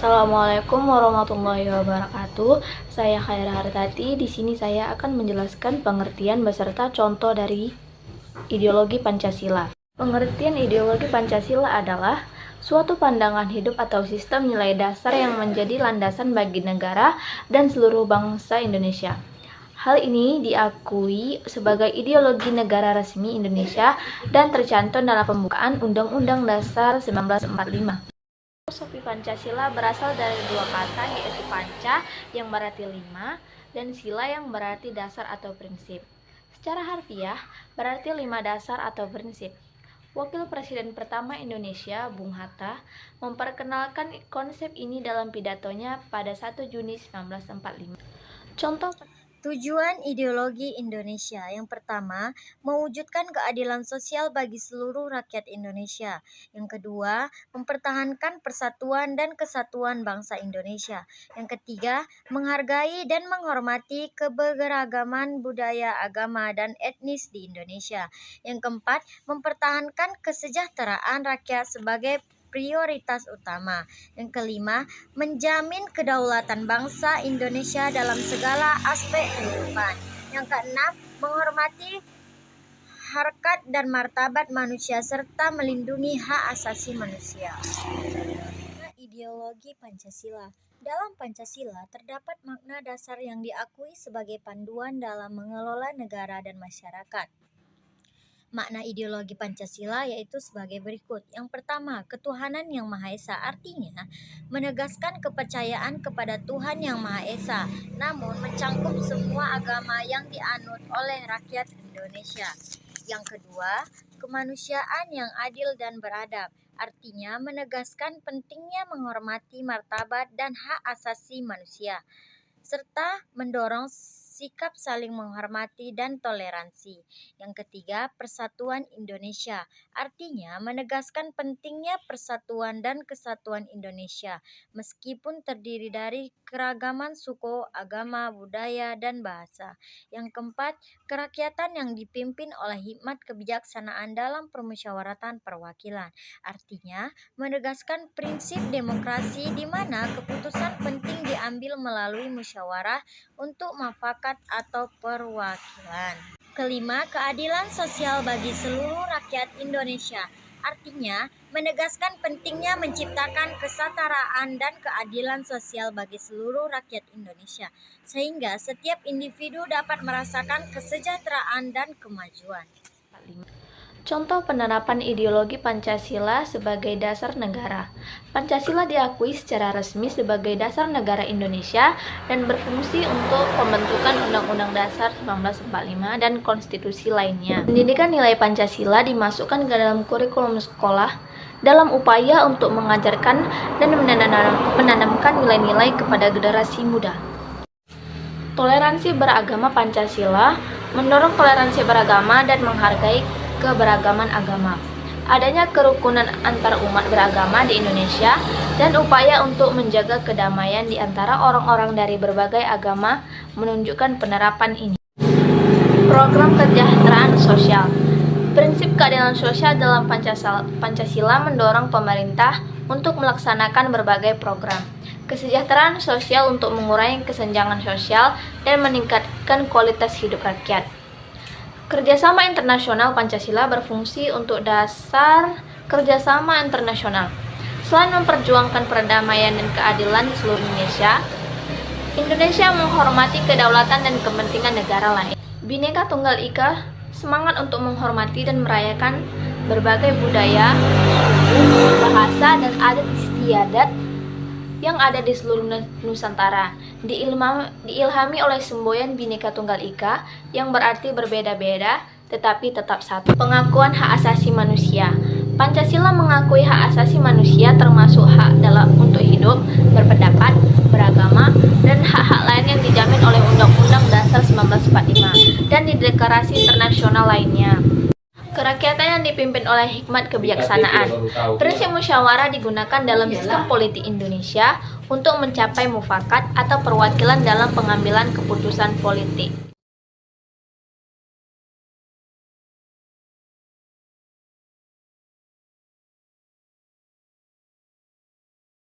Assalamualaikum warahmatullahi wabarakatuh. Saya Khaira Hartati. Di sini saya akan menjelaskan pengertian beserta contoh dari ideologi Pancasila. Pengertian ideologi Pancasila adalah suatu pandangan hidup atau sistem nilai dasar yang menjadi landasan bagi negara dan seluruh bangsa Indonesia. Hal ini diakui sebagai ideologi negara resmi Indonesia dan tercantum dalam pembukaan Undang-Undang Dasar 1945. Filosofi Pancasila berasal dari dua kata, yaitu panca yang berarti lima dan sila yang berarti dasar atau prinsip. Secara harfiah berarti lima dasar atau prinsip. Wakil Presiden pertama Indonesia, Bung Hatta, memperkenalkan konsep ini dalam pidatonya pada 1 Juni 1945. Contoh Tujuan ideologi Indonesia yang pertama, mewujudkan keadilan sosial bagi seluruh rakyat Indonesia. Yang kedua, mempertahankan persatuan dan kesatuan bangsa Indonesia. Yang ketiga, menghargai dan menghormati keberagaman budaya, agama, dan etnis di Indonesia. Yang keempat, mempertahankan kesejahteraan rakyat sebagai prioritas utama. Yang kelima, menjamin kedaulatan bangsa Indonesia dalam segala aspek kehidupan. Yang keenam, menghormati harkat dan martabat manusia serta melindungi hak asasi manusia. Ideologi Pancasila. Dalam Pancasila terdapat makna dasar yang diakui sebagai panduan dalam mengelola negara dan masyarakat. Makna ideologi Pancasila yaitu sebagai berikut. Yang pertama, ketuhanan yang Maha Esa, artinya menegaskan kepercayaan kepada Tuhan yang Maha Esa, namun mencangkup semua agama yang dianut oleh rakyat Indonesia. Yang kedua, kemanusiaan yang adil dan beradab, artinya menegaskan pentingnya menghormati martabat dan hak asasi manusia, serta mendorong sikap saling menghormati dan toleransi. Yang ketiga, persatuan Indonesia, artinya menegaskan pentingnya persatuan dan kesatuan Indonesia, meskipun terdiri dari keragaman suku, agama, budaya, dan bahasa. Yang keempat, kerakyatan yang dipimpin oleh hikmat kebijaksanaan dalam permusyawaratan perwakilan, artinya menegaskan prinsip demokrasi di mana keputusan penting diambil melalui musyawarah untuk mufakat atau perwakilan. Kelima, keadilan sosial bagi seluruh rakyat Indonesia, artinya menegaskan pentingnya menciptakan kesetaraan dan keadilan sosial bagi seluruh rakyat Indonesia, sehingga setiap individu dapat merasakan kesejahteraan dan kemajuan. Contoh penerapan ideologi Pancasila sebagai dasar negara. Pancasila diakui secara resmi sebagai dasar negara Indonesia dan berfungsi untuk pembentukan Undang-Undang Dasar 1945 dan konstitusi lainnya. Pendidikan nilai Pancasila dimasukkan ke dalam kurikulum sekolah dalam upaya untuk mengajarkan dan menanamkan nilai-nilai kepada generasi muda. Toleransi beragama Pancasila mendorong toleransi beragama dan menghargai keberagaman agama. Adanya kerukunan antar umat beragama di Indonesia dan upaya untuk menjaga kedamaian di antara orang-orang dari berbagai agama menunjukkan penerapan ini. Program kesejahteraan sosial. Prinsip keadilan sosial dalam Pancasila mendorong pemerintah untuk melaksanakan berbagai program kesejahteraan sosial untuk mengurangi kesenjangan sosial dan meningkatkan kualitas hidup rakyat. Kerjasama internasional Pancasila berfungsi untuk dasar kerjasama internasional. Selain memperjuangkan perdamaian dan keadilan di seluruh Indonesia menghormati kedaulatan dan kepentingan negara lain. Bhinneka Tunggal Ika, semangat untuk menghormati dan merayakan berbagai budaya, suku, bahasa, dan adat istiadat yang ada di seluruh Nusantara, diilhami oleh semboyan Bhinneka Tunggal Ika yang berarti berbeda-beda tetapi tetap satu. Pengakuan hak asasi manusia. Pancasila mengakui hak asasi manusia termasuk hak untuk hidup, berpendapat, beragama, dan hak-hak lain yang dijamin oleh Undang-Undang Dasar 1945 dan di deklarasi internasional lainnya. Kerakyatan yang dipimpin oleh hikmat kebijaksanaan. Prinsip musyawarah digunakan dalam sistem politik Indonesia untuk mencapai mufakat atau perwakilan dalam pengambilan keputusan politik.